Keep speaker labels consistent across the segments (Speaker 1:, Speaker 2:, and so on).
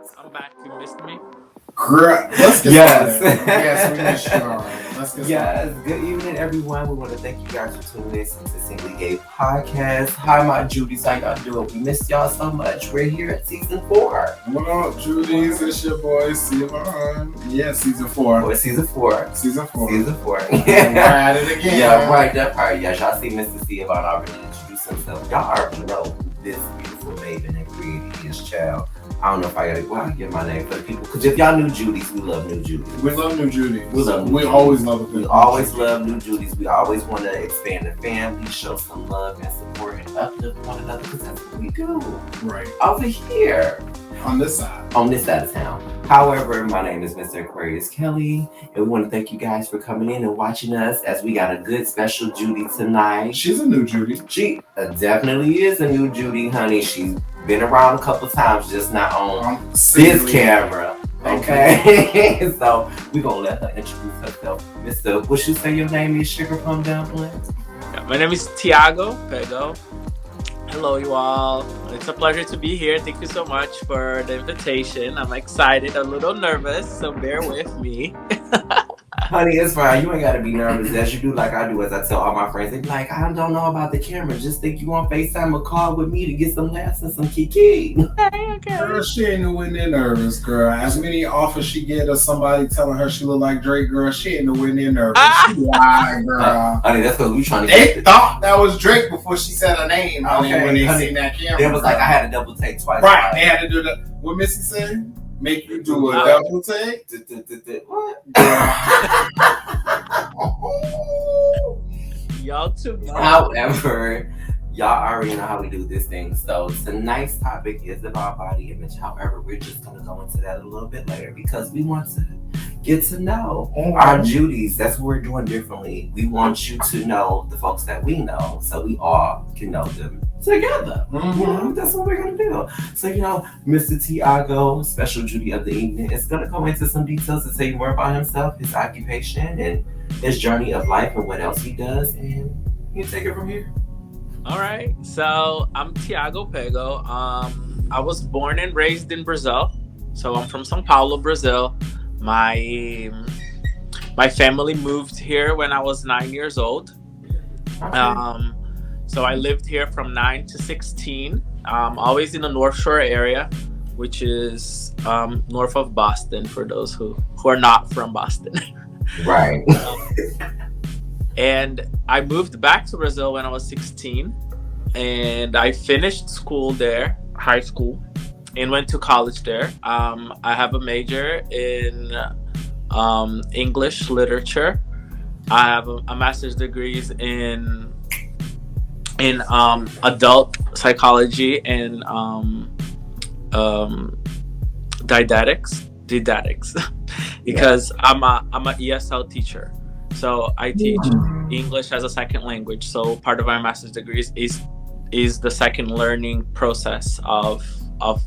Speaker 1: I'm back. You missed me?
Speaker 2: Let's get
Speaker 3: Yes.
Speaker 2: started. Yes, we missed you. All right. Let's get
Speaker 3: Yes,
Speaker 2: started.
Speaker 3: good evening, everyone. We want to thank you guys for tuning in to the Simply Gay podcast. Hi, my Judies. How y'all doing? We missed y'all so much. We're here at season 4.
Speaker 2: What up, Judies? It's your boy, Siobhan. Yeah, season 4.
Speaker 3: Or season 4.
Speaker 2: Season 4.
Speaker 3: Season 4.
Speaker 2: We're at it again.
Speaker 3: Yeah, right. That part. Yes, y'all see Mr. Siobhan already introduced himself. Y'all already know who this beautiful maiden and created his child. I don't know if I gotta get my name for the people. Because if y'all new Judies, we love new Judies.
Speaker 2: We love new Judies.
Speaker 3: We
Speaker 2: always love it.
Speaker 3: We always love new Judies. We always want to expand the family, show some love and support, and uplift one another, because that's what we do.
Speaker 2: Right.
Speaker 3: Over here.
Speaker 2: On this side.
Speaker 3: On this side of town. However, my name is Mr. Aquarius Kelly, and we want to thank you guys for coming in and watching us as we got a good special Judiee tonight.
Speaker 2: She's a new Judiee.
Speaker 3: She definitely is a new Judiee, honey. She's been around a couple times, just not on this camera. Okay? So we're going to let her introduce herself. Mr. What you say your name is, Sugar Plum Dumpling?
Speaker 1: Yeah, my name is Thiago Pego. Hello, you all. It's a pleasure to be here. Thank you so much for the invitation. I'm excited, a little nervous, so bear with me.
Speaker 3: Honey, it's fine. You ain't got to be nervous as you do like I do, as I tell all my friends. They be like, I don't know about the camera. Just think you on FaceTime or call with me to get some laughs and some kiki.
Speaker 1: Okay.
Speaker 2: Girl, she ain't nowhere near nervous, girl. As many offers she get of somebody telling her she look like Drake, girl, she ain't nowhere near nervous. She lied, girl.
Speaker 3: Honey, that's because we trying to
Speaker 2: They thought that was Drake before she said her name.
Speaker 3: Okay,
Speaker 2: When they
Speaker 3: honey,
Speaker 2: seen that camera.
Speaker 3: It was like I had to double take twice.
Speaker 2: Right, they had to do that. What Missy said? Make you do a double take?
Speaker 3: What?
Speaker 1: Y'all too much.
Speaker 3: However, y'all already know how we do this thing. So tonight's topic is about body image. However, we're just going to go into that a little bit later because we want to get to know our Judies. That's what we're doing differently. We want you to know the folks that we know so we all can know them together.
Speaker 2: Mm-hmm.
Speaker 3: That's what we're going to do. So, Mr. Thiago, special Judiee of the evening, is going to go into some details to tell you more about himself, his occupation, and his journey of life and what else he does. And you take it from here.
Speaker 1: All right. So I'm Thiago Pego. I was born and raised in Brazil. So I'm from São Paulo, Brazil. My family moved here when I was 9 years old.
Speaker 3: Okay.
Speaker 1: So I lived here from 9 to 16, always in the North Shore area, which is north of Boston for those who are not from Boston.
Speaker 3: Right.
Speaker 1: And I moved back to Brazil when I was 16, and I finished school there, high school, and went to college there. I have a major in English literature. I have a master's degrees in adult psychology and didactics because I'm a ESL teacher. So I teach English as a second language. So part of my master's degrees is the second learning process of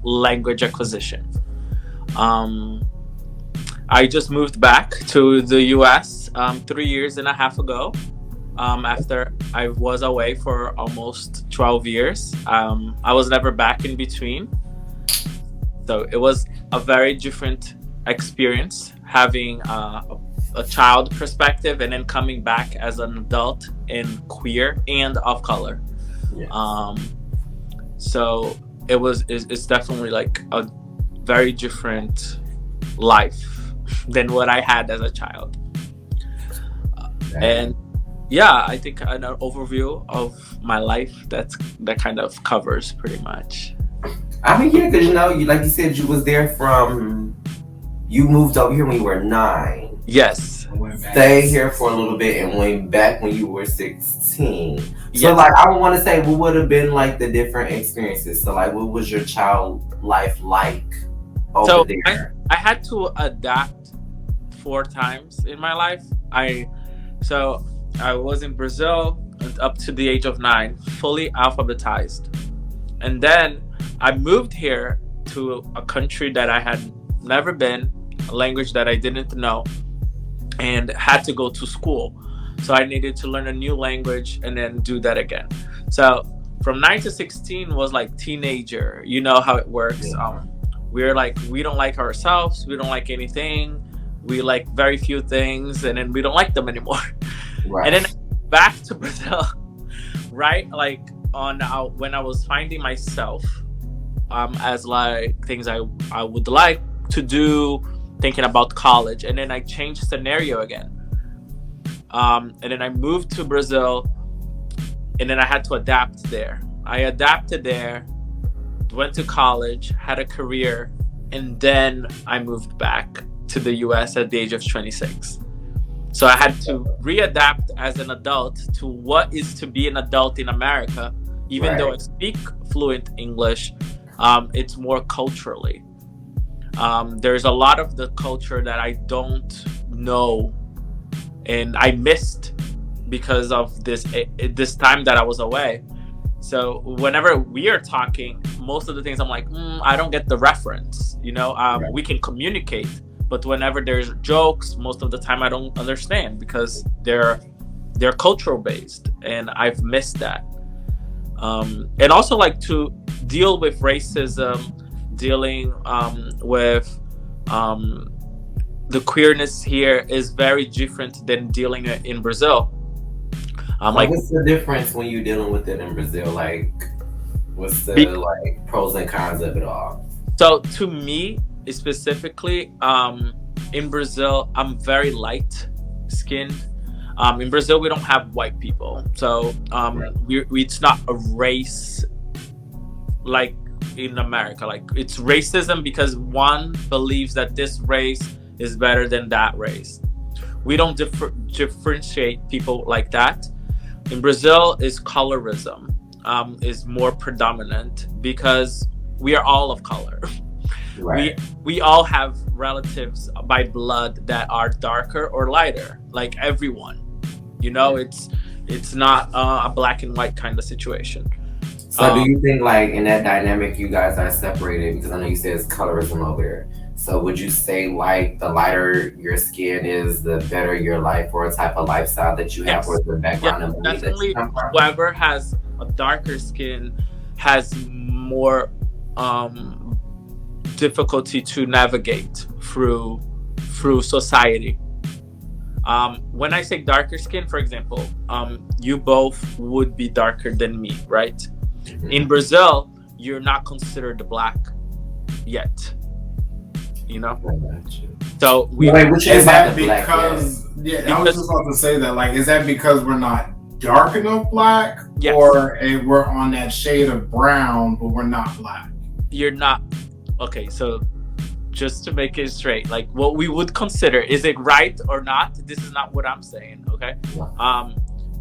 Speaker 1: language acquisition. I just moved back to the US 3 years and a half ago. After I was away for almost 12 years. I was never back in between. So it was a very different experience having a child perspective and then coming back as an adult and queer and of color.
Speaker 3: Yes.
Speaker 1: So it's definitely like a very different life than what I had as a child. And yeah, I think an overview of my life that kind of covers pretty much.
Speaker 3: I mean, yeah, because like you said, you was there you moved over here when you were 9.
Speaker 1: Yes.
Speaker 3: Stayed here for a little bit and went back when you were 16.
Speaker 1: Yes.
Speaker 3: So, like, I want to say, what would have been like the different experiences? So, like, what was your child life like over there?
Speaker 1: I had to adapt 4 times in my life. I was in Brazil up to the age of 9, fully alphabetized. And then I moved here to a country that I had never been, a language that I didn't know, and had to go to school. So I needed to learn a new language and then do that again. So from 9 to 16 was like teenager. You know how it works.
Speaker 3: Yeah.
Speaker 1: we're like, we don't like ourselves, we don't like anything, we like very few things, and then we don't like them anymore. And then
Speaker 3: Right.
Speaker 1: back to Brazil, right? Like on when I was finding myself, as like things I would like to do, thinking about college, and then I changed scenario again. And then I moved to Brazil, and then I had to adapt there. I adapted there, went to college, had a career, and then I moved back to the US at the age of 26. So I had to readapt as an adult to what is to be an adult in America. Even though I
Speaker 3: Right.
Speaker 1: speak fluent English, it's more culturally. There's a lot of the culture that I don't know and I missed because of this time that I was away. So whenever we are talking, most of the things I'm like, I don't get the reference.
Speaker 3: Right.
Speaker 1: We can communicate, but whenever there's jokes, most of the time I don't understand because they're cultural based, and I've missed that. And also like to deal with racism, dealing with the queerness here is very different than dealing it in Brazil.
Speaker 3: Like,
Speaker 1: Like
Speaker 3: what's the difference when you're dealing with it in Brazil? Like, what's the
Speaker 1: be,
Speaker 3: like pros and cons of it all?
Speaker 1: so to me specifically, in Brazil, I'm very light skinned. In Brazil, we don't have white people, so
Speaker 3: Right.
Speaker 1: it's not a race like in America. Like it's racism because one believes that this race is better than that race. We don't differentiate people like that. In Brazil, is colorism is more predominant because we are all of color.
Speaker 3: Right.
Speaker 1: We all have relatives by blood that are darker or lighter, like everyone.
Speaker 3: Yeah.
Speaker 1: It's not a black and white kind of situation.
Speaker 3: So, do
Speaker 1: Um,
Speaker 3: you think like in that dynamic you guys are separated? Because I know you said it's colorism over there. So, would you say like the lighter your skin is, the better your life or type of lifestyle that you have, or
Speaker 1: yes,
Speaker 3: the
Speaker 1: yes,
Speaker 3: background and belief that you
Speaker 1: definitely.
Speaker 3: come from?
Speaker 1: Whoever has a darker skin has more um, difficulty to navigate through society. When I say darker skin, for example, you both would be darker than me, right? In
Speaker 3: Mhm.
Speaker 1: Brazil, you're not considered black yet, you know.
Speaker 3: I got you.
Speaker 1: So we
Speaker 3: Wait, what you
Speaker 2: Is
Speaker 3: mean by
Speaker 2: that
Speaker 3: the black?
Speaker 2: because? Yeah, I was
Speaker 1: because
Speaker 2: just about to say that. Like, is that because we're not dark enough black,
Speaker 1: yes,
Speaker 2: or we're on that shade of brown, but we're not black?
Speaker 1: you're not okay. So just to make it straight, like what we would consider, is it right or not? This is not what I'm saying. Okay,
Speaker 3: Yeah.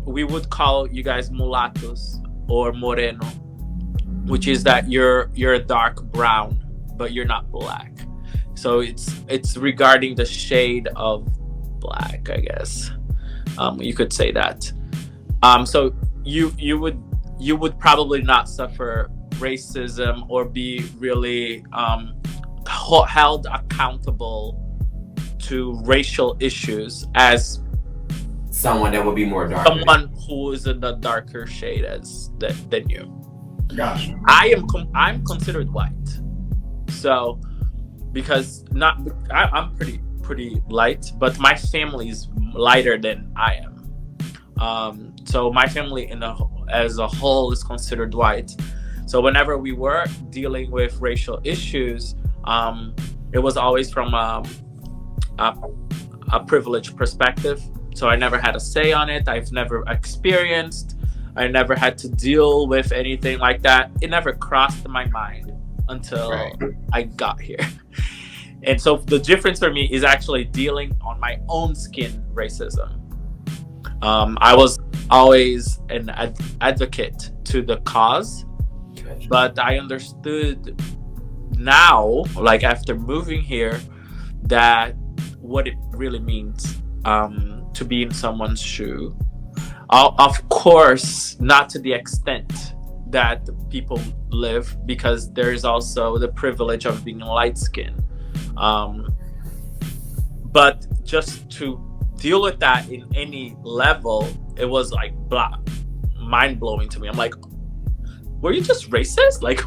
Speaker 1: we would call you guys mulattos or moreno, which is that you're a dark brown, but you're not black. So it's regarding the shade of black, I guess. You could say that. So you would probably not suffer racism or be really held accountable to racial issues as
Speaker 3: Someone that would be more darker.
Speaker 1: someone who is in the darker shade than you.
Speaker 2: Gotcha.
Speaker 1: I'm considered white, so because not I'm pretty light, but my family is lighter than I am. So my family as a whole is considered white. So whenever we were dealing with racial issues, it was always from a, a privileged perspective. So I never had a say on it. I've never experienced. I never had to deal with anything like that. It never crossed my mind until
Speaker 3: Right.
Speaker 1: I got here. And so the difference for me is actually dealing on my own skin racism. I was always an advocate to the cause,
Speaker 3: Gotcha.
Speaker 1: but I understood now, like after moving here, that what it really means to be in someone's shoe. Of course, not to the extent that people live, because there is also the privilege of being light skinned. But just to deal with that in any level, it was like mind blowing to me. I'm like, were you just racist? Like,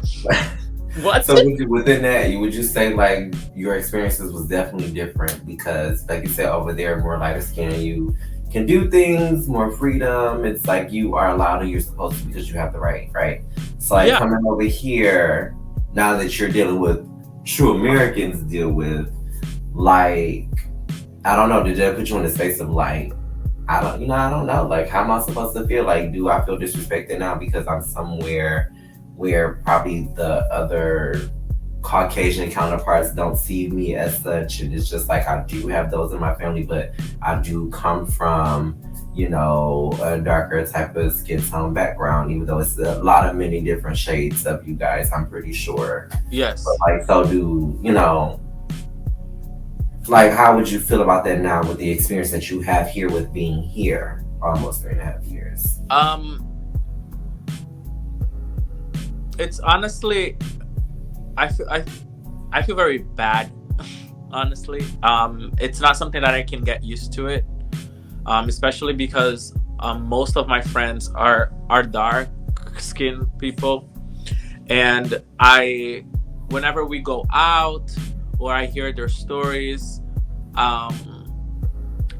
Speaker 1: What?
Speaker 3: So within that, would you say like your experiences was definitely different because, like you said, over there more lighter skin, you can do things more freedom. It's like you are allowed and you're supposed to because you have the right? So like
Speaker 1: Yeah.
Speaker 3: coming over here, now that you're dealing with true Americans deal with, like I don't know, did that put you in the space of like I don't know. Like, how am I supposed to feel? Like, do I feel disrespected now because I'm somewhere where probably the other Caucasian counterparts don't see me as such? And it's just like, I do have those in my family, but I do come from, a darker type of skin tone background, even though it's a lot of many different shades of you guys, I'm pretty sure. But,
Speaker 1: Yes.
Speaker 3: like, so like, how would you feel about that now with the experience that you have here with being here almost 3.5 years?
Speaker 1: It's honestly, I feel very bad. Honestly, it's not something that I can get used to it. Especially because most of my friends are dark skinned people, and whenever we go out or I hear their stories,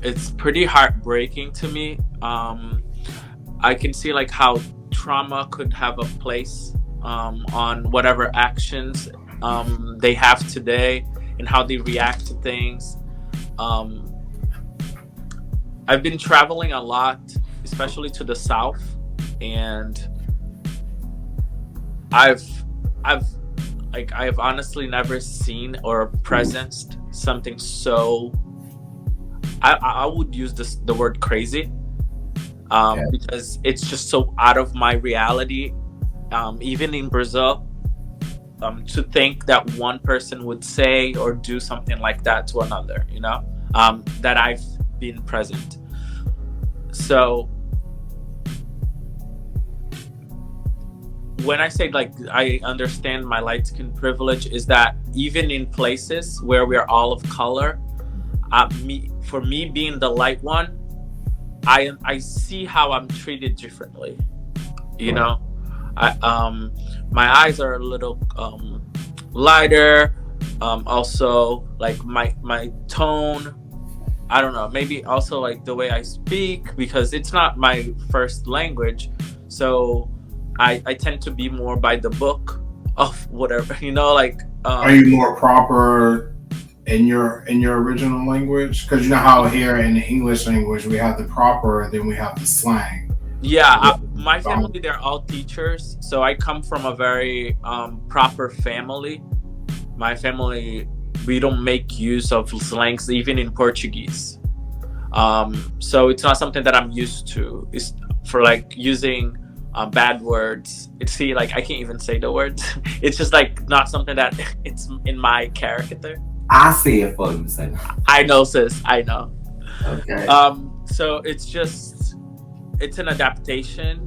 Speaker 1: it's pretty heartbreaking to me. I can see like how trauma could have a place on whatever actions they have today and how they react to things. Um, I've been traveling a lot, especially to the south, and I've I've I've honestly never seen or presenced something so I would use the word crazy,
Speaker 3: Okay.
Speaker 1: because it's just so out of my reality. Even in Brazil, to think that one person would say or do something like that to another, that I've been present. So when I say like I understand my light skin privilege, is that even in places where we're all of color, for me being the light one, I see how I'm treated differently. You know, my eyes are a little lighter. Also, like my tone. I don't know. Maybe also like the way I speak, because it's not my first language, so I tend to be more by the book of whatever. Like
Speaker 2: Are you more proper in your original language? Because you know how here in the English language we have the proper and then we have the slang.
Speaker 1: yeah. My
Speaker 2: Um,
Speaker 1: family, they're all teachers, so I come from a very proper family. My family, we don't make use of slangs even in Portuguese. So it's not something that I'm used to. It's for like using bad words. See, like I can't even say the words. It's just like not something that it's in my character.
Speaker 3: I see it for you, say.
Speaker 1: I know, sis. I know.
Speaker 3: Okay.
Speaker 1: So it's an adaptation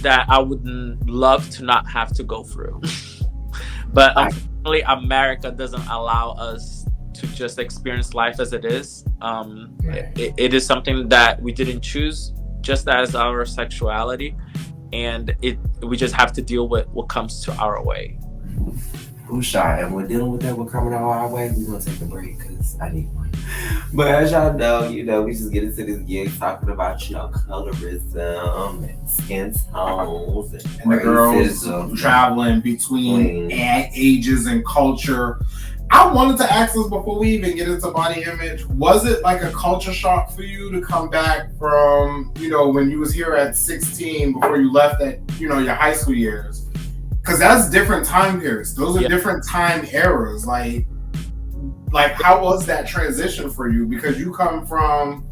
Speaker 1: that I would love to not have to go through. But
Speaker 3: I,
Speaker 1: unfortunately, America doesn't allow us to just experience life as it is. It is something that we didn't choose, just as our sexuality, and we just have to deal with what comes to our way.
Speaker 3: who's shy? And we're dealing with that. We're coming our way. We're going to take a break because I need one. But as y'all know, we just get into this gig talking about, colorism and skin tones
Speaker 2: and the girls
Speaker 3: racism.
Speaker 2: traveling between ages and culture. I wanted to ask this before we even get into body image. Was it like a culture shock for you to come back from, when you was here at 16 before you left at, your high school years? Because that's different time periods. Those are
Speaker 1: Yeah.
Speaker 2: different time eras. Like how was that transition for you? Because you come from,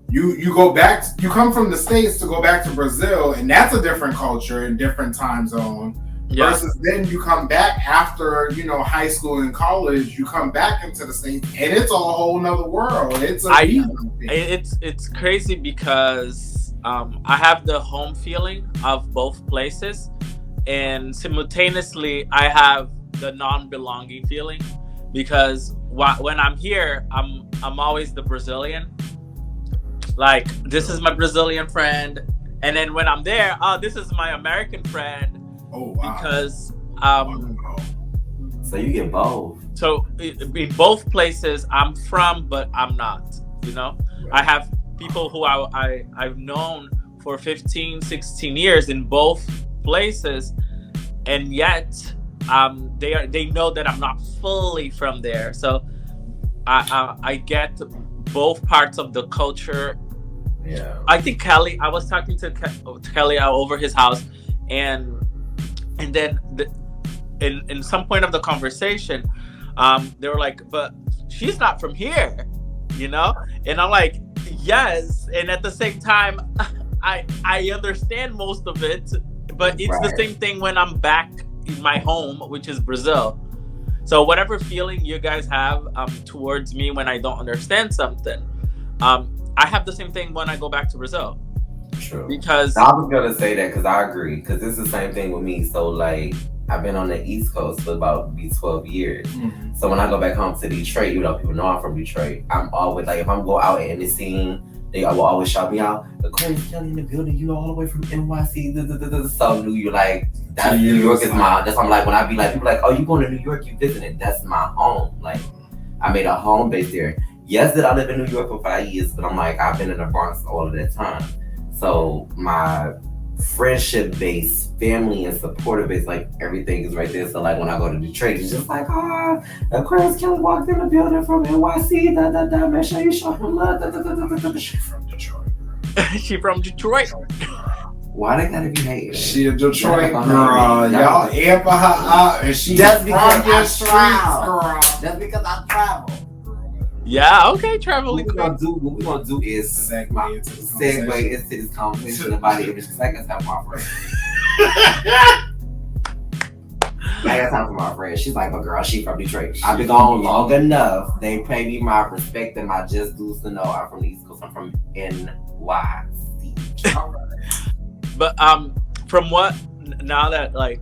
Speaker 2: you go back, you come from the States to go back to Brazil, and that's a different culture and different time zone.
Speaker 1: Yeah.
Speaker 2: Versus then you come back after, high school and college, you come back into the States and it's a whole nother world. It's
Speaker 1: it's crazy because I have the home feeling of both places, and simultaneously I have the non-belonging feeling, because when I'm here, I'm always the Brazilian. Like, this is my Brazilian friend, and then when I'm there, oh, this is my American friend.
Speaker 2: Oh wow.
Speaker 1: Because
Speaker 2: Wow.
Speaker 3: So you get both.
Speaker 1: So in both places, I'm from, but I'm not. You know, I have people who I've known for 15, 16 years in both places, and yet they know that I'm not fully from there. So I get both parts of the culture.
Speaker 3: Yeah.
Speaker 1: I think Kelly. I was talking to Kelly over his house, and then in some point of the conversation, they were like, "But she's not from here," you know. And I'm like, "Yes," and at the same time, I understand most of it, but it's the same thing when I'm back in my home, which is Brazil. So whatever feeling you guys have towards me when I don't understand something, I have the same thing when I go back to Brazil.
Speaker 3: True.
Speaker 1: Because
Speaker 3: I was gonna say that because I agree, because it's the same thing with me. So like, I've been on the East Coast for about 12 years. Mm-hmm. So when I go back home to Detroit, even though people know I'm from Detroit, I'm always like, if I'm go out in the scene, they will always shout me out. The Aquarius Kelly in the building, you know, all the way from NYC. So New York, like that's New York is my. That's why I'm like, when I be like, people like, oh, you going to New York? You visiting? That's my home. Like I made a home base there. Yes, did I live in New York for 5 years, but I'm like, I've been in the Bronx all of that time. So my friendship base, family and supportive base, like everything is right there. So like when I go to Detroit, it's just like, Aquarius Kelly walked in the building from NYC, make sure you show him love.
Speaker 2: She from Detroit.
Speaker 1: She from Detroit.
Speaker 3: Why they gotta be hating?
Speaker 2: She a Detroit girl. Y'all amping her up, and she
Speaker 3: just
Speaker 2: from
Speaker 3: because
Speaker 2: your streets, girl.
Speaker 3: Just because I travel.
Speaker 1: Yeah, okay, traveling.
Speaker 3: What we gonna do is segue into this conversation about the image. I got time for my friend. I got time for my friend. She's like, but girl, she from Detroit. I've been gone long enough. They pay me my respect and my just dues to know I'm from the East Coast. I'm from NYC.
Speaker 1: But from what now that like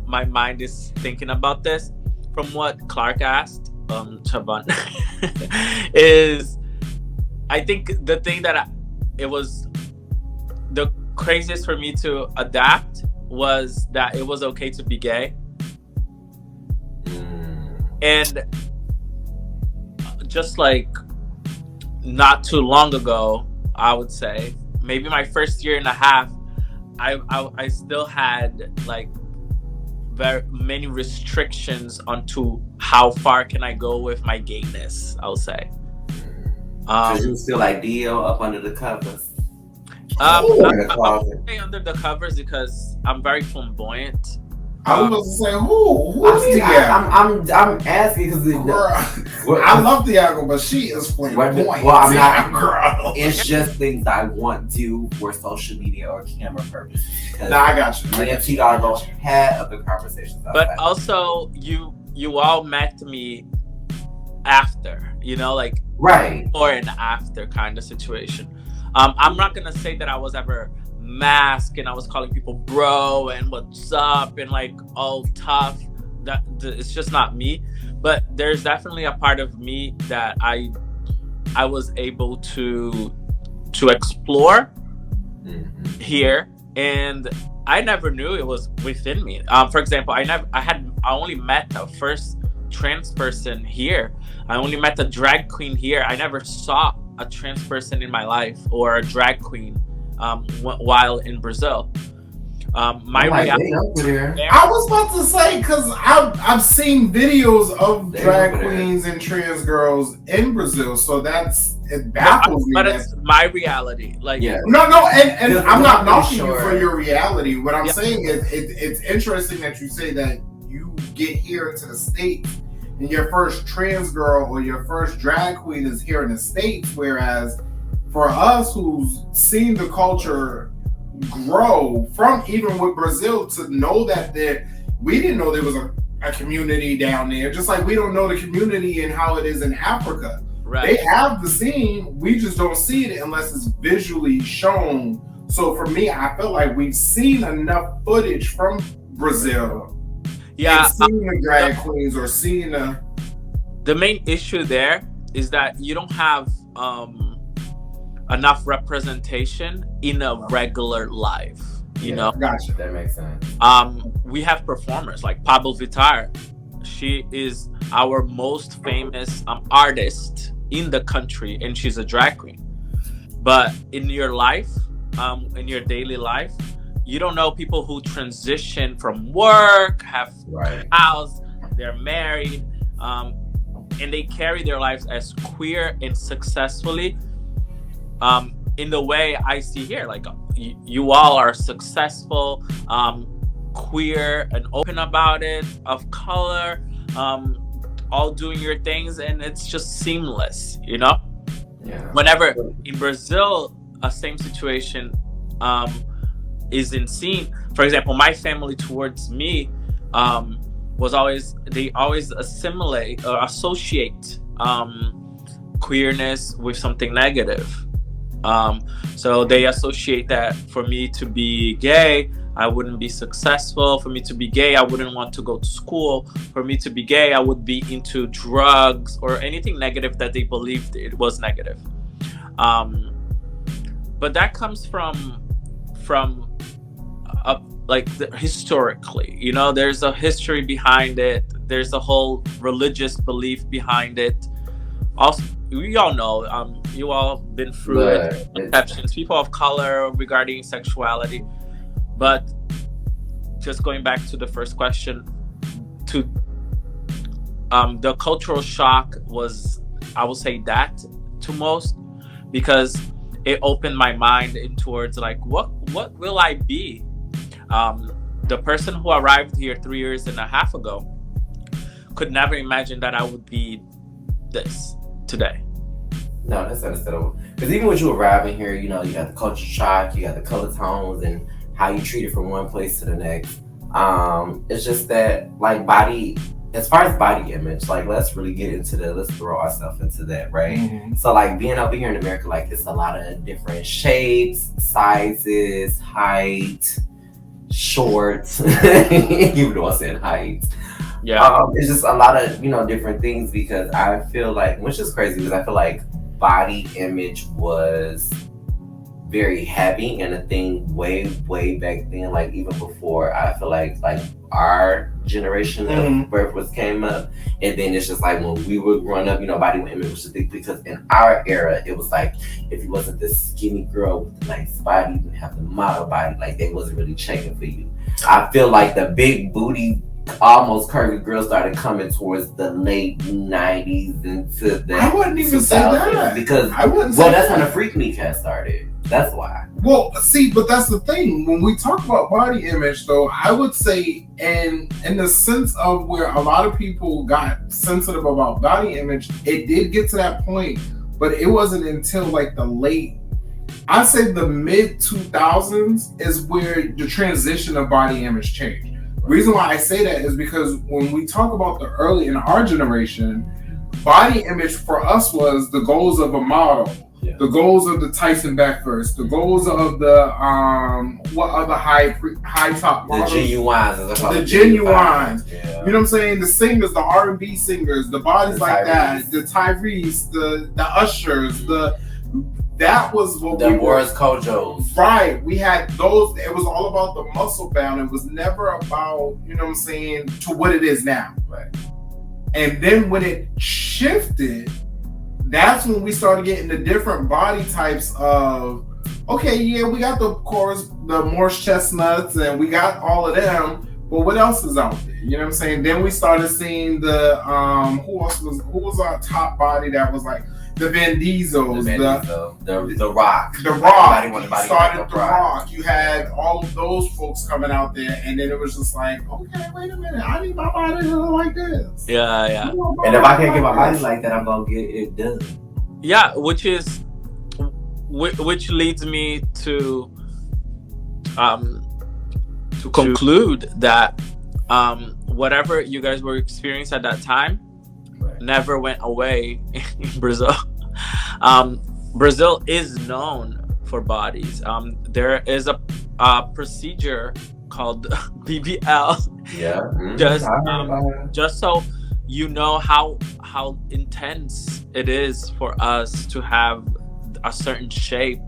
Speaker 1: my mind is thinking about this, from what Clark asked. Chaban is, I think the thing that it was the craziest for me to adapt was that it was okay to be gay. And just like not too long ago, I would say maybe my first year and a half, I still had like very many restrictions onto how far can I go with my gayness, I'll say.
Speaker 3: You still like Dio up under the covers?
Speaker 1: I would say under the covers because I'm very flamboyant.
Speaker 2: I was about to say, who's Thiago?
Speaker 3: I'm asking because
Speaker 2: I love Thiago, but she is flamboyant.
Speaker 3: Well, I'm not. Girl. It's just things I want to for social media or camera purposes.
Speaker 2: Nah, I got you.
Speaker 3: Me and Thiago had other conversations.
Speaker 1: But also, you all met me after, you know, like
Speaker 3: right
Speaker 1: or an after kind of situation. I'm not gonna say that I was ever masked and I was calling people bro and what's up and like all tough. That it's just not me. But there's definitely a part of me that I was able to explore here, and I never knew it was within me. For example, I only met the first trans person here. I only met a drag queen here. I never saw a trans person in my life or a drag queen while in Brazil. My reality.
Speaker 2: I was about to say, because I've seen videos of drag queens and trans girls in Brazil, so it baffles me.
Speaker 1: But it's my reality. Like
Speaker 2: no, and I'm not knocking you for your reality. What I'm saying is, it's interesting that you say that you get here into the States and your first trans girl or your first drag queen is here in the States, whereas for us who's seen the culture grow from even with Brazil to know that we didn't know there was a community down there, just like we don't know the community and how it is in Africa. Right. They have the scene, we just don't see it unless it's visually shown. So for me, I feel like we've seen enough footage from Brazil.
Speaker 1: Yeah,
Speaker 2: seeing the drag queens or seeing
Speaker 1: the main issue there is that you don't have enough representation in a regular life. You know,
Speaker 2: gotcha.
Speaker 3: That makes sense.
Speaker 1: We have performers like Pablo Vittar. she is our most famous artist in the country, and she's a drag queen. But in your life, in your daily life, you don't know people who transition from work, have
Speaker 3: Right.
Speaker 1: house, they're married, and they carry their lives as queer and successfully. In the way I see here, like you all are successful, queer and open about it, of color, all doing your things, and it's just seamless, you know.
Speaker 3: Yeah.
Speaker 1: Whenever in Brazil, a same situation is in scene. For example, my family towards me was always, they always assimilate or associate queerness with something negative. So they associate that for me to be gay, I wouldn't be successful. For me to be gay, I wouldn't want to go to school. For me to be gay, I would be into drugs or anything negative that they believed it was negative. But that comes from like historically, you know, there's a history behind it. There's a whole religious belief behind it. Also, we all know, you all been through it, exceptions, people of color regarding sexuality. But just going back to the first question, to the cultural shock was, I would say, that to most, because it opened my mind in towards like what will I be? The person who arrived here 3 years and a half ago could never imagine that I would be this today.
Speaker 3: No, that's understandable. Because even when you arrive in here, you know, you got the culture shock, you got the color tones, and how you treat it from one place to the next. It's just that, like, as far as body image, like, let's really get into let's throw ourselves into that, right?
Speaker 2: Mm-hmm.
Speaker 3: So, like, being over here in America, like, it's a lot of different shapes, sizes, height, shorts, even though I said height.
Speaker 1: Yeah.
Speaker 3: It's just a lot of, you know, different things, because I feel like, which is crazy, because I feel like body image was very heavy and a thing way back then, like even before I feel like our generation of birth was came up. And then it's just like when we were growing up, you know, body image was a thing, because in our era it was like if you wasn't this skinny girl with the nice body, you didn't have the model body, like they wasn't really checking for you. I feel like the big booty, almost curvy girls started coming towards the late 90s into the
Speaker 2: I wouldn't even say that,
Speaker 3: because
Speaker 2: I wouldn't say
Speaker 3: that's
Speaker 2: that.
Speaker 3: when the Freak Me cast started. That's why.
Speaker 2: Well, see, but that's the thing. When we talk about body image, though, I would say, in the sense of where a lot of people got sensitive about body image, it did get to that point, but it wasn't until like the late, I'd say the mid 2000s is where the transition of body image changed. The reason why I say that is because when we talk about the early in our generation, body image for us was the goals of a model. Yeah. The goals of the Tyson Beckfors, the goals of the what other high top models?
Speaker 3: The genuines.
Speaker 2: The genuines. Yeah. You know what I'm saying? The singers, the R&B singers, the bodies like that, the Tyrese, the Ushers, that was what
Speaker 3: the Boris Kojos.
Speaker 2: Right. We had those. It was all about the muscle bound. It was never about, you know what I'm saying, to what it is now.
Speaker 3: Right.
Speaker 2: And then when it shifted, that's when we started getting the different body types of, okay, yeah, we got the chorus, the Morse Chestnuts, and we got all of them, but what else is out there? You know what I'm saying? Then we started seeing the, who was our top body that was like, the Van Diesels,
Speaker 3: the Rock.
Speaker 2: The Rock. Started The Rock. You had all of those folks coming out there, and then it was just like, okay, wait a minute, I need my body to look like this.
Speaker 1: Yeah.
Speaker 3: And if I can't get my body like that, I'm gonna get it done.
Speaker 1: Yeah, which leads me to conclude that whatever you guys were experiencing at that time never went away in Brazil. Brazil is known for bodies. There is a procedure called BBL.
Speaker 3: Yeah.
Speaker 1: Just so you know how intense it is for us to have a certain shape,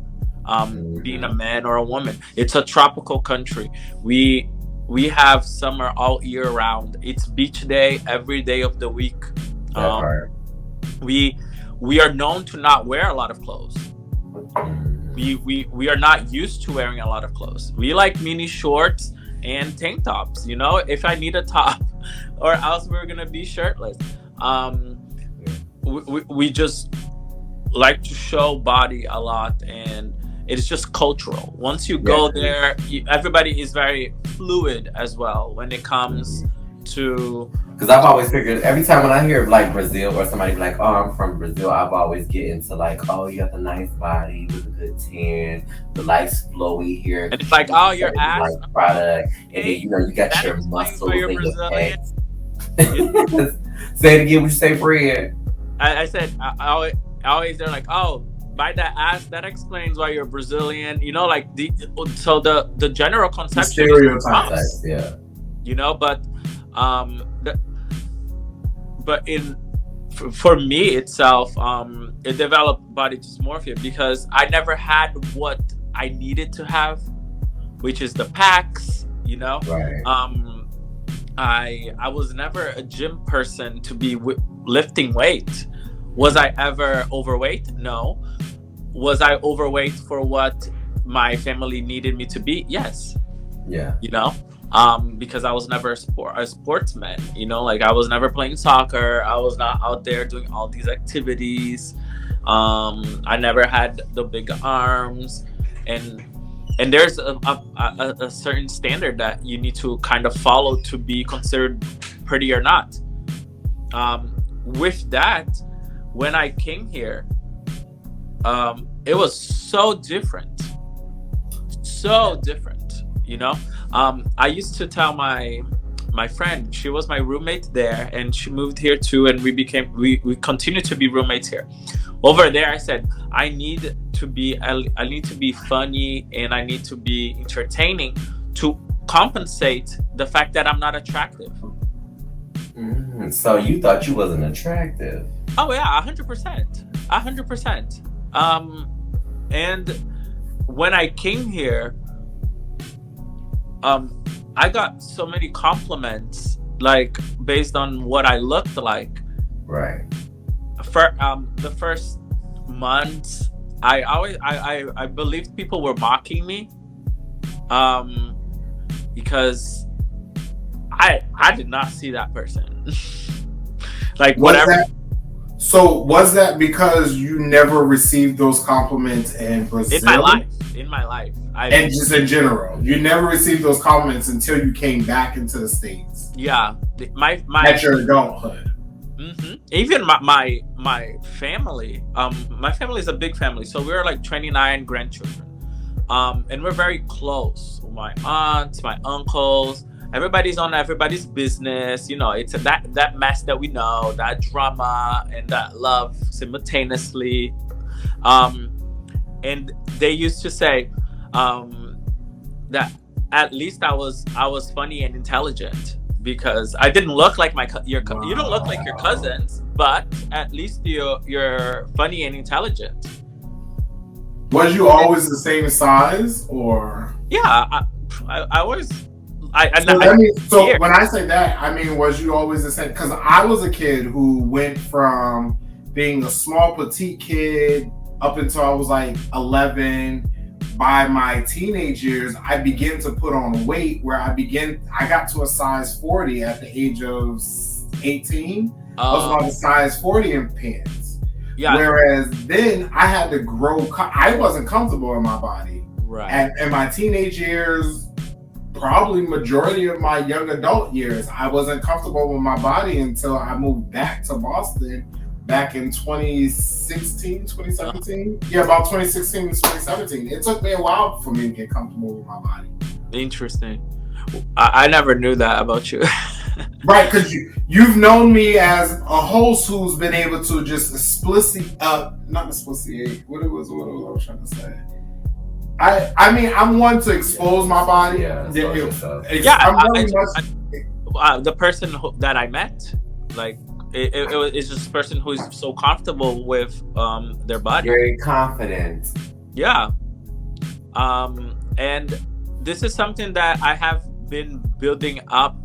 Speaker 1: being a man or a woman. It's a tropical country. We we have summer all year round. It's beach day every day of the week.
Speaker 3: That part.
Speaker 1: We are known to not wear a lot of clothes. We are not used to wearing a lot of clothes. We like mini shorts and tank tops. You know, if I need a top, or else we're gonna be shirtless. We just like to show body a lot, and it's just cultural. Once you go there, everybody is very fluid as well when it comes to.
Speaker 3: Because I've always figured every time when I hear of like Brazil or somebody like, oh, I'm from Brazil, I've always get into like, oh, you have a nice body with a good tan, the nice flowy hair.
Speaker 1: And it's like, oh, your ass.
Speaker 3: Like product. And then, you know, you got your muscles and your pecs. Say it again, what you say, Fred?
Speaker 1: I said, I always, they're like, oh, by that ass, that explains why you're Brazilian. You know, like, the general conception.
Speaker 2: The stereotypes,
Speaker 3: yeah.
Speaker 1: You know, but for me itself, it developed body dysmorphia because I never had what I needed to have, which is the packs, you know.
Speaker 3: Right.
Speaker 1: I was never a gym person to be lifting weight. Was I ever overweight? No. Was I overweight for what my family needed me to be? Yes.
Speaker 3: Yeah.
Speaker 1: You know, because I was never a sportsman. You know, like I was never playing soccer. I was not out there doing all these activities. I never had the big arms, and there's a certain standard that you need to kind of follow to be considered pretty or not. With that, when I came here, it was so different, you know. I used to tell my friend, she was my roommate there, and she moved here too, and we continued to be roommates here. Over there, I said, I need to be funny, and I need to be entertaining to compensate the fact that I'm not attractive.
Speaker 3: So you thought you wasn't attractive?
Speaker 1: Oh yeah, 100%. And when I came here, I got so many compliments, like based on what I looked like.
Speaker 3: Right.
Speaker 1: For the first months, I believed people were mocking me, because I did not see that person. Like whatever.
Speaker 2: Was that because you never received those compliments in Brazil?
Speaker 1: In my life.
Speaker 2: And just in general, you never received those compliments until you came back into the States.
Speaker 1: Yeah, my
Speaker 2: at your adulthood.
Speaker 1: Mm-hmm. Even my family. My family is a big family, so we're like 29 grandchildren, and we're very close. My aunts, my uncles. Everybody's on everybody's business. You know, it's that mess that we know, that drama and that love simultaneously. And they used to say that at least I was funny and intelligent, because I didn't look like you don't look like your cousins, but at least you're funny and intelligent.
Speaker 2: Was you always the same size, or?
Speaker 1: Yeah, I always.
Speaker 2: So when I say that, I mean, was you always the same? Because I was a kid who went from being a small petite kid up until I was like 11. By my teenage years, I began to put on weight where I got to a size 40 at the age of 18. I was about a size 40 in pants. Yeah. Whereas then I had to grow. I wasn't comfortable in my body.
Speaker 1: Right.
Speaker 2: And in my teenage years, probably majority of my young adult years, I wasn't comfortable with my body until I moved back to Boston back in 2017. Yeah, about 2016 to 2017. It took me a while for me to get comfortable with my body.
Speaker 1: Interesting. I never knew that about you.
Speaker 2: Right, because you've known me as a host who's been able to just not explicate. What was I trying to say? I mean, I'm one to expose my body.
Speaker 3: Yeah,
Speaker 1: the person that I met, like, it's just a person who is so comfortable with their body.
Speaker 3: Very confident.
Speaker 1: Yeah. And this is something that I have been building up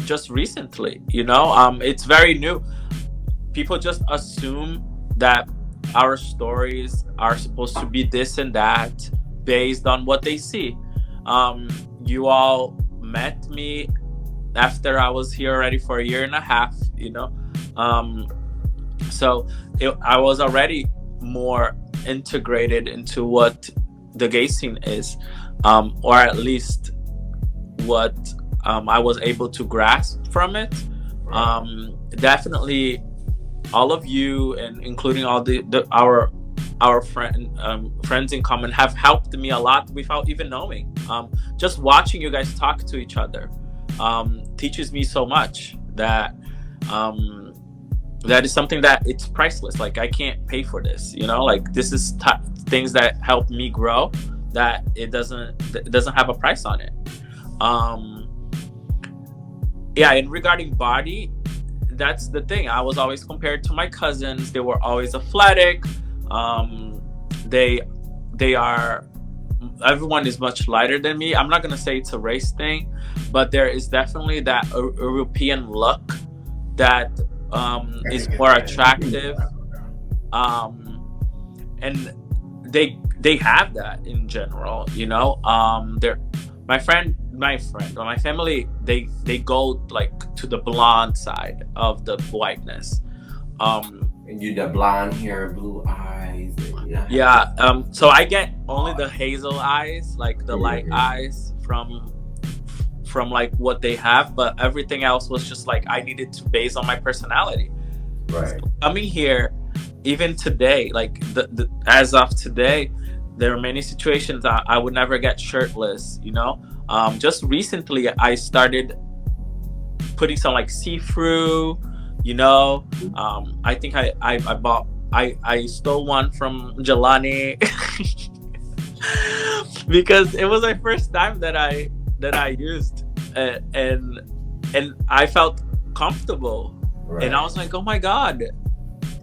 Speaker 1: just recently, you know. It's very new. People just assume that our stories are supposed to be this and that based on what they see. You all met me after I was here already for a year and a half, you know. So I was already more integrated into what the gay scene is, or at least what I was able to grasp from it. Definitely, all of you, and including all our friends in common, have helped me a lot without even knowing. Just watching you guys talk to each other teaches me so much that that is something that it's priceless. Like, I can't pay for this, you know. Like, this is things that help me grow, that it doesn't have a price on it. Yeah, and regarding body, that's the thing. I was always compared to my cousins. They were always athletic. They are, everyone is much lighter than me. I'm not gonna say it's a race thing, but there is definitely that European look that is more attractive, and they have that in general, you know. My family, they go like to the blonde side of the whiteness.
Speaker 3: And you the blonde hair, blue eyes.
Speaker 1: Yeah. So I get only the hazel eyes, like the light eyes from like what they have, but everything else was just like I needed to base on my personality.
Speaker 3: Right.
Speaker 1: So coming here, even today, like as of today, there are many situations that I would never get shirtless, you know. Just recently, I started putting some like see-through, you know. I think I stole one from Jelani because it was my first time that I used, and I felt comfortable, right. And I was like, oh my god,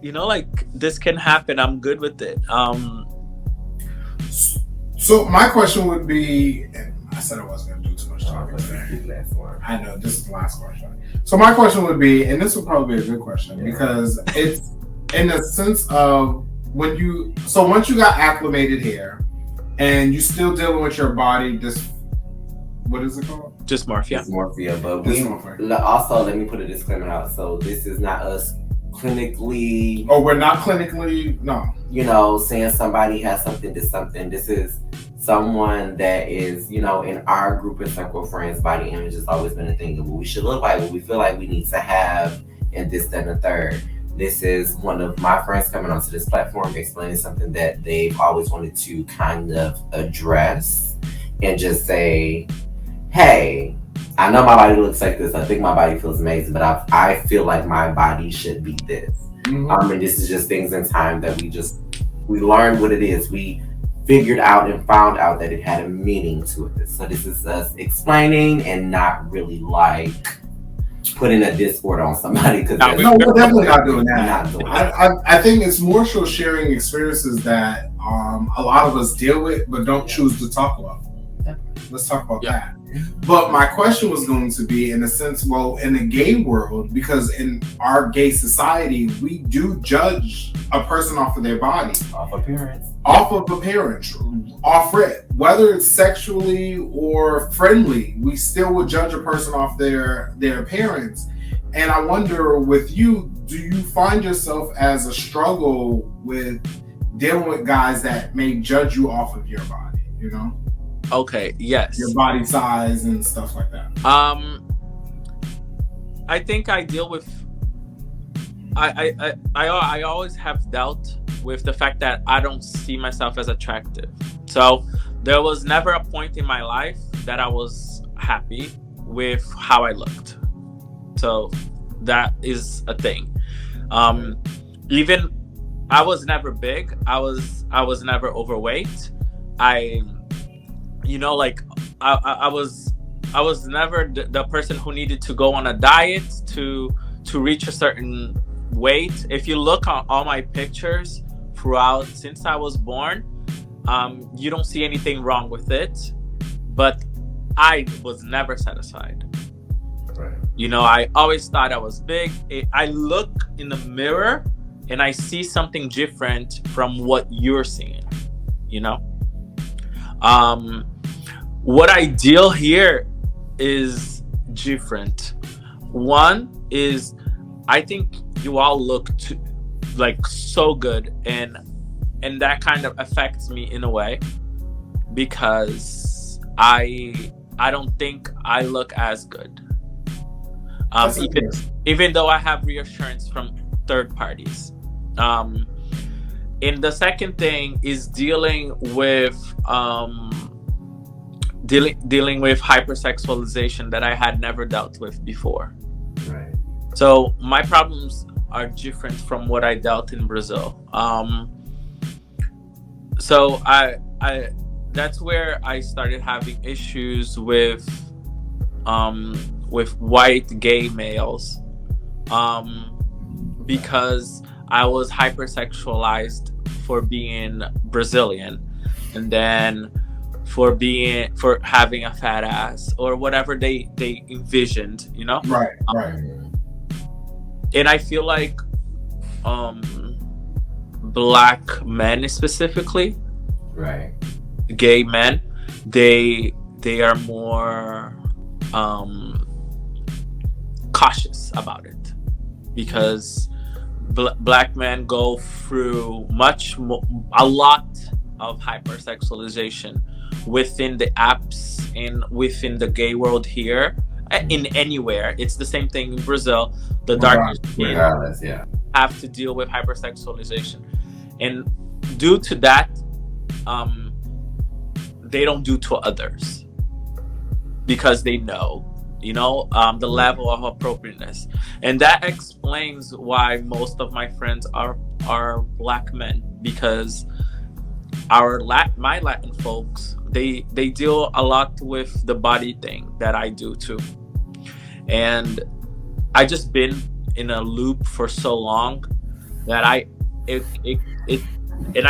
Speaker 1: you know, like, this can happen. I'm good with it.
Speaker 2: So my question would be, and I said I wasn't going to do too much talking today. I know, this is the last question. So my question would be, and this would probably be a good question, because it's in the sense of once you got acclimated here and you still dealing with your body, what is it called?
Speaker 1: Dysmorphia.
Speaker 3: But also, let me put a disclaimer out. So this is not us clinically.
Speaker 2: Oh, we're not clinically? No.
Speaker 3: You know, saying somebody has something to something. This is someone that is, you know, in our group and circle of friends, body image has always been a thing of what we should look like, what we feel like we need to have, and this, that, and the third. This is one of my friends coming onto this platform explaining something that they've always wanted to kind of address and just say, hey, I know my body looks like this. I think my body feels amazing, but I feel like my body should be this. Mm-hmm. And this is just things in time that we learned what it is. We figured out and found out that it had a meaning to it. So this is us explaining and not really like putting a discord on somebody.
Speaker 2: No, we're definitely not doing that. I think it's more so sharing experiences that a lot of us deal with but don't choose to talk about. Let's talk about that. But my question was going to be, in a sense, well, in the gay world, because in our gay society, we do judge a person off of their body.
Speaker 3: Off appearance,
Speaker 2: off it. Whether it's sexually or friendly, we still would judge a person off their appearance. And I wonder, with you, do you find yourself as a struggle with dealing with guys that may judge you off of your body, you know?
Speaker 1: Okay, yes.
Speaker 2: Your body size and stuff like that.
Speaker 1: I think I deal with I always have dealt with the fact that I don't see myself as attractive. So there was never a point in my life that I was happy with how I looked. So that is a thing. Even I was never big. I was never overweight. You know, like I was never the person who needed to go on a diet to reach a certain weight. If you look at all my pictures throughout since I was born, you don't see anything wrong with it. But I was never satisfied.
Speaker 3: Right.
Speaker 1: You know, I always thought I was big. I look in the mirror and I see something different from what you're seeing. You know, what I deal here is different. One is, I think you all look like so good, and that kind of affects me in a way because I don't think I look as good. Even though I have reassurance from third parties. And the second thing is dealing with hypersexualization that I had never dealt with before.
Speaker 3: Right.
Speaker 1: So my problems are different from what I dealt in Brazil. So I that's where I started having issues with white gay males, because I was hypersexualized for being Brazilian, and then for having a fat ass or whatever they envisioned, you know.
Speaker 2: Right.
Speaker 1: And I feel like black men specifically,
Speaker 3: right,
Speaker 1: gay men, they are more cautious about it because black men go through a lot of hypersexualization within the apps and within the gay world here, in anywhere. It's the same thing in Brazil. The darkest skin have to deal with hypersexualization, and due to that, they don't do to others because they know, the level of appropriateness, and that explains why most of my friends are black men, because my Latin folks, they deal a lot with the body thing that I do too, and I just been in a loop for so long that I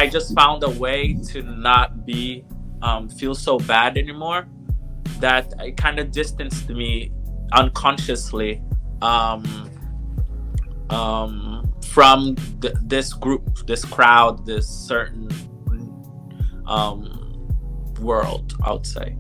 Speaker 1: just found a way to not be feel so bad anymore, that it kind of distanced me unconsciously from this group, this crowd, this certain world, I would say.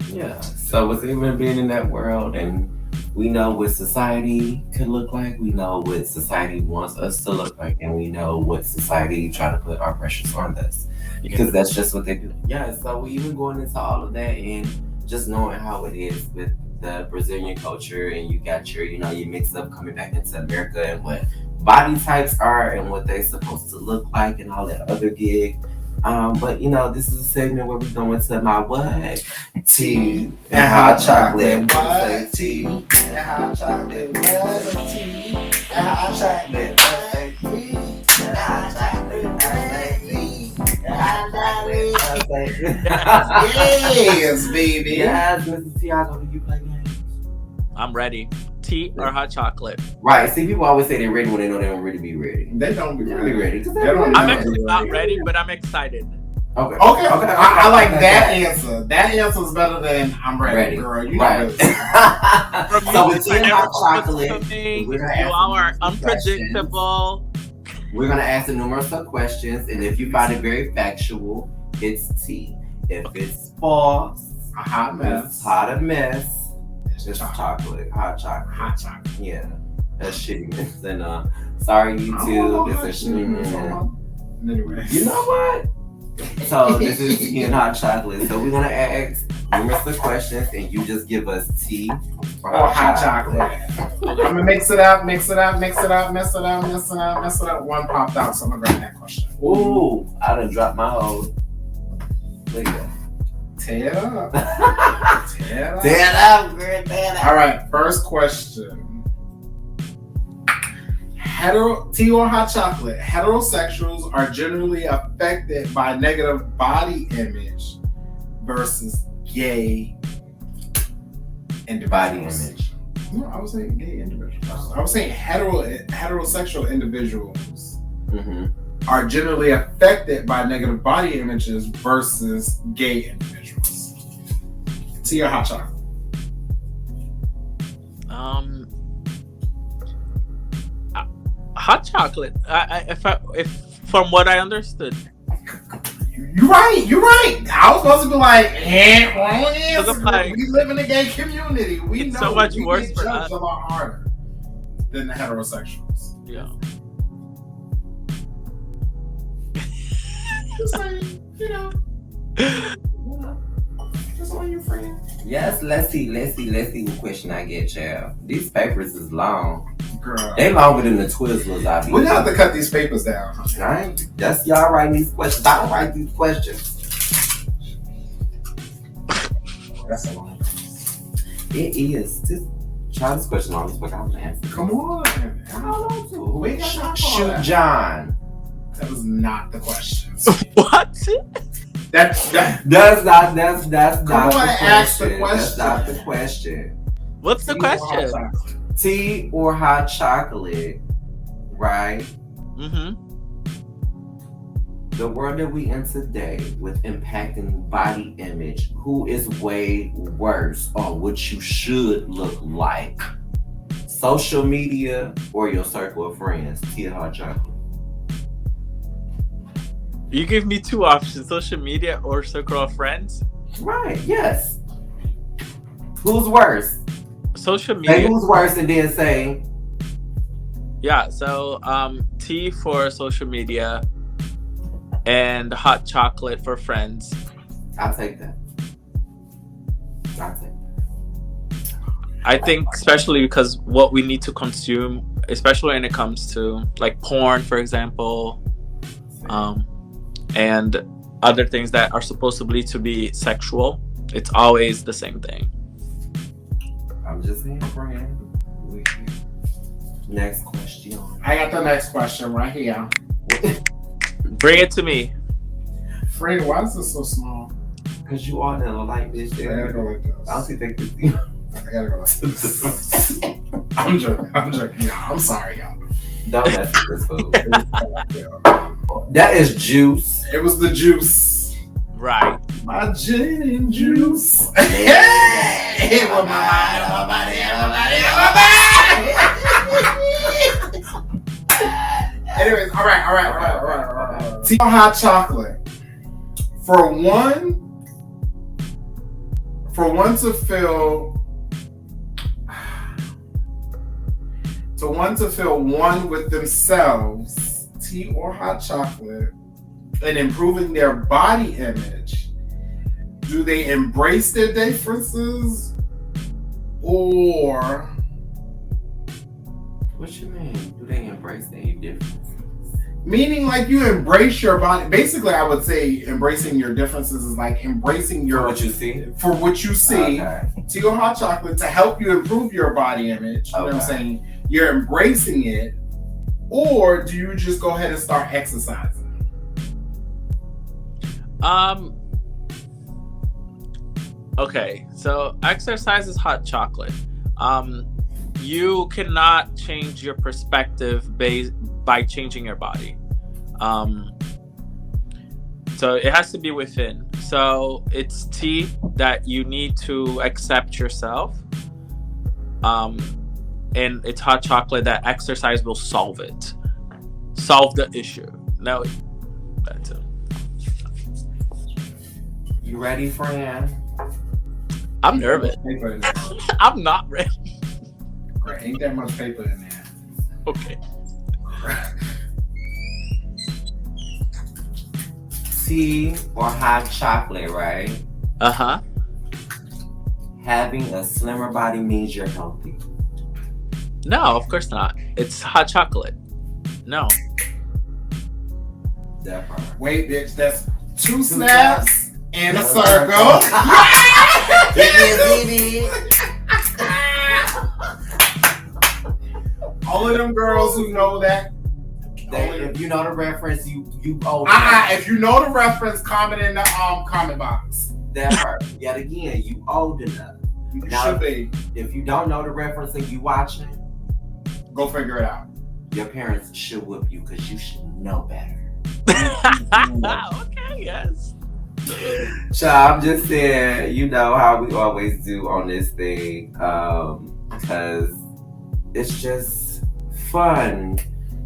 Speaker 3: Yeah. So with even being in that world, and we know what society could look like, we know what society wants us to look like, and we know what society try to put our pressures on us, because that's just what they do. Yeah. So we even going into all of that and just knowing how it is with the Brazilian culture, and you got your, you mix up coming back into America and what body types are and what they're supposed to look like and all that other gig. But this is a segment where we go into my what? Tea and hot chocolate. What? Tea and hot chocolate. What? Tea and hot chocolate. Tea and hot chocolate. Yes, baby. Yes, Mr. Thiago, do you play games?
Speaker 1: I'm ready. Tea or hot chocolate?
Speaker 3: Right. See, people always say they're ready when they know they don't really be ready.
Speaker 2: They don't be ready.
Speaker 1: I'm actually not ready, but I'm excited.
Speaker 3: Okay.
Speaker 2: I like that answer. That answer is better than I'm ready. Girl. You right.
Speaker 3: So with tea and hot chocolate,
Speaker 1: you all are unpredictable.
Speaker 3: We're gonna ask the numerous questions, and if you find it very factual, it's tea. If it's false,
Speaker 2: a hot mess.
Speaker 3: It's chocolate. Hot chocolate. Yeah. That's shittiness. And sorry YouTube. It's a shittiness.
Speaker 2: Anyway.
Speaker 3: You know what? So this is tea and hot chocolate. So we're gonna ask numerous questions, and you just give us tea
Speaker 2: or hot chocolate. I'm gonna mix it up. One popped out, so I'm gonna grab that question.
Speaker 3: Ooh, I done dropped my whole. Look at that.
Speaker 2: Tear it up.
Speaker 3: Tear it up, girl.
Speaker 2: All right, first question. Tea or hot chocolate? Heterosexuals are generally affected by negative body image versus gay individuals.
Speaker 3: Body image.
Speaker 2: No, I was saying gay individuals. I was saying heterosexual individuals are generally affected by negative body images versus gay individuals. Tea or hot chocolate?
Speaker 1: Hot chocolate. If from what I understood,
Speaker 2: You're right. I was supposed to be like, wrong answer.
Speaker 1: Like,
Speaker 2: we live in a gay community. We
Speaker 1: it's
Speaker 2: know
Speaker 1: so much
Speaker 2: we
Speaker 1: worse
Speaker 2: get
Speaker 1: for
Speaker 2: judged
Speaker 1: us.
Speaker 2: a lot harder than the heterosexuals.
Speaker 1: Yeah.
Speaker 2: Just saying, just on you, friend.
Speaker 3: Yes, let's see what question I get, child. These papers is long.
Speaker 2: Girl.
Speaker 3: They longer than the Twizzlers I be.
Speaker 2: We're gonna have to cut these papers down.
Speaker 3: That's y'all writing these questions. I don't write these questions.
Speaker 2: That's a long.
Speaker 3: It is. Just try this question on this book. I'm gonna answer.
Speaker 2: Come on.
Speaker 3: I don't know to.
Speaker 2: We got time for
Speaker 3: Shoot,
Speaker 2: that.
Speaker 3: John.
Speaker 2: That was not the question.
Speaker 1: What?
Speaker 2: That's
Speaker 3: That's not
Speaker 2: Come
Speaker 3: the
Speaker 2: on,
Speaker 3: question.
Speaker 2: ask the
Speaker 3: That's not
Speaker 2: question.
Speaker 3: the question.
Speaker 1: What's the question?
Speaker 3: Tea or hot chocolate, right?
Speaker 1: Mm-hmm.
Speaker 3: The world that we in today with impacting body image, who is way worse on what you should look like? Social media or your circle of friends? Tea or hot chocolate?
Speaker 1: You give me two options: social media or circle of friends.
Speaker 3: Right, yes. Who's worse?
Speaker 1: Social
Speaker 3: Say
Speaker 1: media.
Speaker 3: who's worse and then say,
Speaker 1: Yeah. So, tea for social media, and hot chocolate for friends.
Speaker 3: I'll take that.
Speaker 1: I think, especially because what we need to consume, especially when it comes to like porn, for example, and other things that are supposedly to be sexual, it's always the same thing.
Speaker 3: I'm just saying, friend. Next question.
Speaker 2: I got the next question right here.
Speaker 1: Bring it to me.
Speaker 2: Friend, why is this so small?
Speaker 3: Because you all never like this shit.
Speaker 2: I gotta go like this.
Speaker 3: I don't think this.
Speaker 2: I gotta go like this. I'm joking. Yeah, I'm sorry, y'all.
Speaker 3: No, that's this food. That is juice.
Speaker 2: It was the juice.
Speaker 1: Right.
Speaker 2: My gin and juice. Hey, with my Anyways, all right. Tea or hot chocolate. For one to feel one with themselves, tea or hot chocolate, and improving their body image, do they embrace their differences or
Speaker 3: What you mean? Do they embrace any differences?
Speaker 2: meaning like you embrace your body? Basically, I would say embracing your differences is like embracing your
Speaker 3: What you see?
Speaker 2: for what you see.
Speaker 3: Okay.
Speaker 2: Tea or hot chocolate to help you improve your body image. You know what I'm
Speaker 3: Okay.
Speaker 2: saying? You're embracing it, or do you just go ahead and start exercising?
Speaker 1: Okay, so exercise is hot chocolate. You cannot change your perspective by changing your body. So it has to be within. So it's tea that you need to accept yourself. And it's hot chocolate that exercise will solve it. Solve the issue. No, that's it.
Speaker 3: You ready, friend?
Speaker 1: I'm nervous.
Speaker 2: Paper in there.
Speaker 1: I'm not ready.
Speaker 2: Right, ain't that much paper in there.
Speaker 1: Okay.
Speaker 3: Tea or hot chocolate, right?
Speaker 1: Uh-huh.
Speaker 3: Having a slimmer body means you're healthy.
Speaker 1: No, of course not. It's hot chocolate. No.
Speaker 3: That part.
Speaker 2: Wait, bitch, that's two snaps and a circle. All of them girls who know that.
Speaker 3: If you know the reference, you owe
Speaker 2: If you know the reference, comment in the comment box.
Speaker 3: that part. Yet again, you old enough.
Speaker 2: You
Speaker 3: Now-
Speaker 2: should be.
Speaker 3: If you don't know the reference and you watching,
Speaker 2: Go figure it out.
Speaker 3: your parents should whoop you because you should know better.
Speaker 1: Okay, yes.
Speaker 3: So I'm just saying, you know how we always do on this thing, because it's just fun,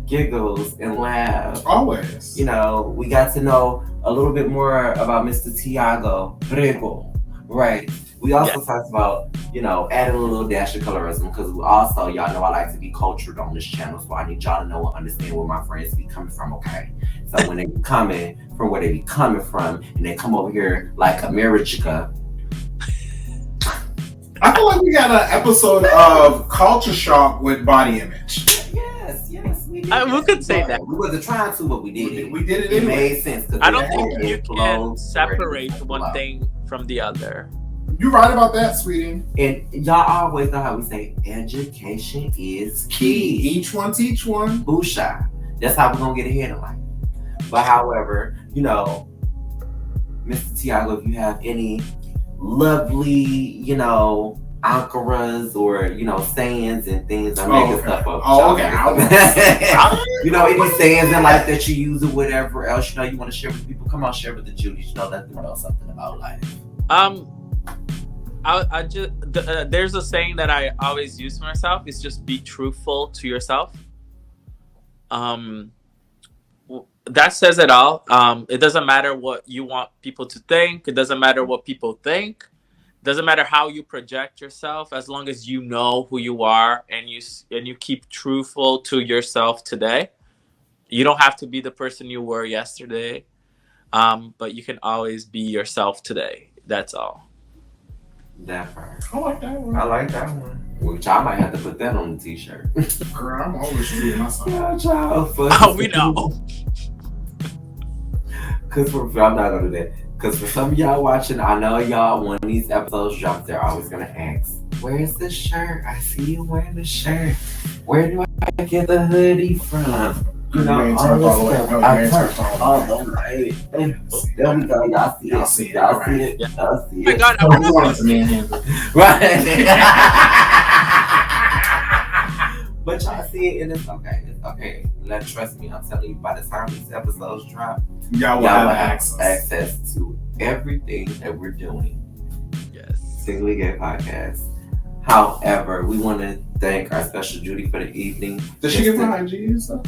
Speaker 3: giggles, and laughs.
Speaker 2: Always.
Speaker 3: You know, we got to know a little bit more about Mr. Thiago Pego, right? We also talked about, you know, adding a little dash of colorism because also, y'all know I like to be cultured on this channel, so I need y'all to know and understand where my friends be coming from, okay? So when they be coming from where they be coming from and they come over here like America.
Speaker 2: I feel like we got an episode of Culture Shock with body image.
Speaker 3: Yes, we did.
Speaker 1: We could say that.
Speaker 3: We wasn't trying to, but we did it.
Speaker 2: We did it.
Speaker 3: It made sense.
Speaker 1: I don't think you can separate one thing from the other.
Speaker 2: You're right about that, sweetie.
Speaker 3: And y'all always know how we say education is key.
Speaker 2: Each one teach one.
Speaker 3: Boosha. That's how we're gonna get ahead in life. But however, you know, Mr. Thiago, if you have any lovely, you know, ankaras or, you know, sayings and things, I'm making stuff up.
Speaker 2: Oh, okay.
Speaker 3: You know, any sayings in life that you use or whatever else, you know, you want to share with people, come on, share with the Judies, you know, let them know something about life.
Speaker 1: I just there's a saying that I always use for myself. It's just be truthful to yourself. That says it all. It doesn't matter what you want people to think. It doesn't matter what people think. It doesn't matter how you project yourself, as long as you know who you are and you keep truthful to yourself today. You don't have to be the person you were yesterday, but you can always be yourself today. That's all.
Speaker 3: That part.
Speaker 2: I like that one.
Speaker 3: I like that one. Which I might have to put that on the t-shirt.
Speaker 2: Girl, I'm always true to myself.
Speaker 1: Oh, we know.
Speaker 3: I'm not gonna do that. Because for some of y'all watching, I know y'all, when these episodes drop, they're always gonna ask, where's the shirt? I see you wearing the shirt. Where do I get the hoodie from? You know, all this stuff. I turned all the way. There we go. Y'all see it. Y'all see it. Y'all see it.
Speaker 1: Oh my God,
Speaker 2: I'm going to manhandle.
Speaker 3: Right. But y'all see it and it's okay. It's okay. Trust me, I'm telling you, by the time these episodes drop,
Speaker 2: y'all will have
Speaker 3: access to everything that we're doing.
Speaker 1: Yes.
Speaker 3: Singly Gay Podcast. However, we want to thank our special Judiee for the evening.
Speaker 2: Does she get my IG and stuff?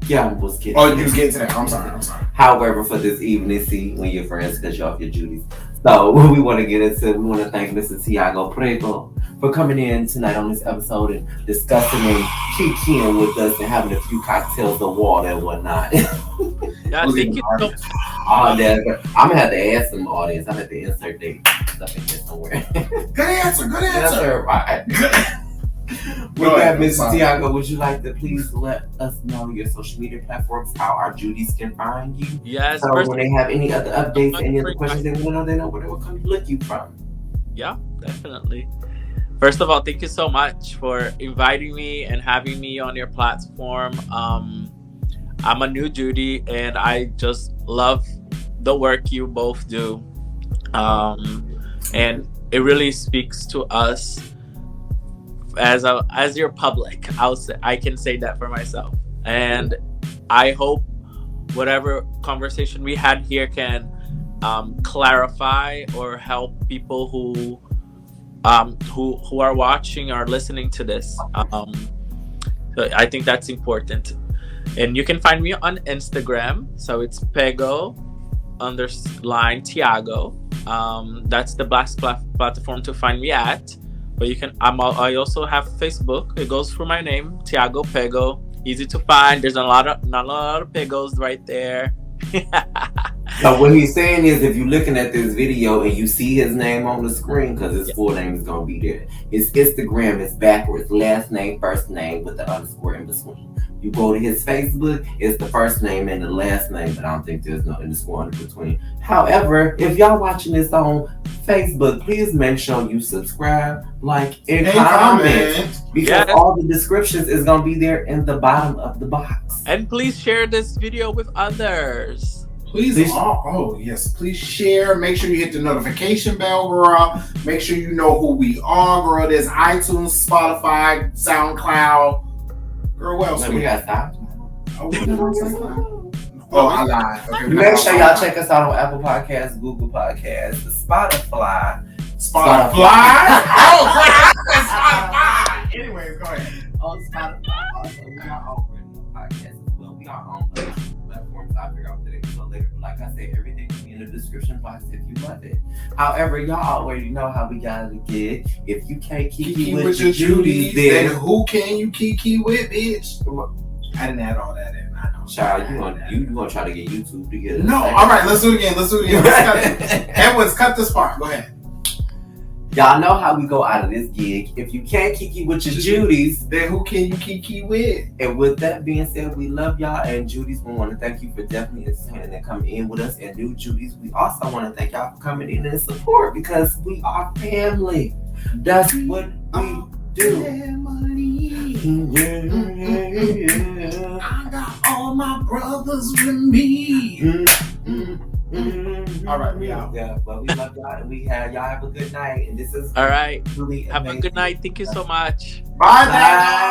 Speaker 3: Yeah, I was kidding.
Speaker 2: Oh, you was getting to that. I'm sorry.
Speaker 3: However, for this evening, see, when your friends cut you off your Judies. So, we want to get into, we want to thank Mr. Thiago Pego for coming in tonight on this episode and discussing and kikiing with us and having a few cocktails of water and whatnot.
Speaker 1: Yeah, thank you so much.
Speaker 3: I'm gonna have to ask some audience. I'm gonna have to insert their stuff in here somewhere.
Speaker 2: Good answer.
Speaker 3: Right. With that, Mr. Thiago, would you like to please let us know your social media platforms, how our Judies can find you?
Speaker 1: Yes.
Speaker 3: So when they have any other updates, any other questions they want to know, they know where they will come look you from.
Speaker 1: Yeah, definitely. First of all, thank you so much for inviting me and having me on your platform. I'm a new Judiee and I just love the work you both do. And it really speaks to us as your public. I can say that for myself. And I hope whatever conversation we had here can clarify or help people who are watching or listening to this. So I think that's important. And you can find me on Instagram. So it's Pego_Thiago. That's the best platform to find me at. But you can. I also have Facebook. It goes through my name, Thiago Pego. Easy to find. There's not a lot of Pegos right there.
Speaker 3: So what he's saying is, if you're looking at this video and you see his name on the screen, because his full name is gonna be there. His Instagram is backwards, last name, first name with the underscore in between. You go to his Facebook, it's the first name and the last name, but I don't think there's no underscore in between. However, if y'all watching this on Facebook, please make sure you subscribe, like, and comment. Because all the descriptions is gonna be there in the bottom of the box.
Speaker 1: And please share this video with others.
Speaker 2: Please please share. Make sure you hit the notification bell, girl. Make sure you know who we are, girl. There's iTunes, Spotify, SoundCloud. Girl, what else?
Speaker 3: We got SoundCloud.
Speaker 2: Oh, we got SoundCloud. Oh, I lied. Okay,
Speaker 3: Make sure y'all check us out on Apple Podcasts, Google Podcasts, Spotify.
Speaker 2: Oh, Spotify. Anyways, go ahead.
Speaker 3: On Spotify, also we are on radio podcasts as well. We are on other platforms. I'll figure out today so later. But like I said, everything will be in the description box if you love it. However, y'all already know how we gotta get. If you can't kiki with your Judies,
Speaker 2: then who can you kiki with, bitch? I didn't add all that in. I know.
Speaker 3: Child, you gonna try to get YouTube to get it?
Speaker 2: No, all right. Let's do it again. Let's cut it. Edwards, cut this part. Go ahead.
Speaker 3: Y'all know how we go out of this gig. If you can't kiki with your Judies,
Speaker 2: then who can you kiki with?
Speaker 3: And with that being said, we love y'all. And Judies, we want to thank you for definitely attending and coming in with us. And new Judies, we also want to thank y'all for coming in and support because we are family. That's what we do.
Speaker 2: Family. I got all my brothers with me. All right, we out.
Speaker 3: Yeah, but we love y'all and y'all have a good night. And this is
Speaker 1: All right.
Speaker 3: really
Speaker 1: have
Speaker 3: amazing.
Speaker 1: a good night. Thank you so much.
Speaker 2: Bye.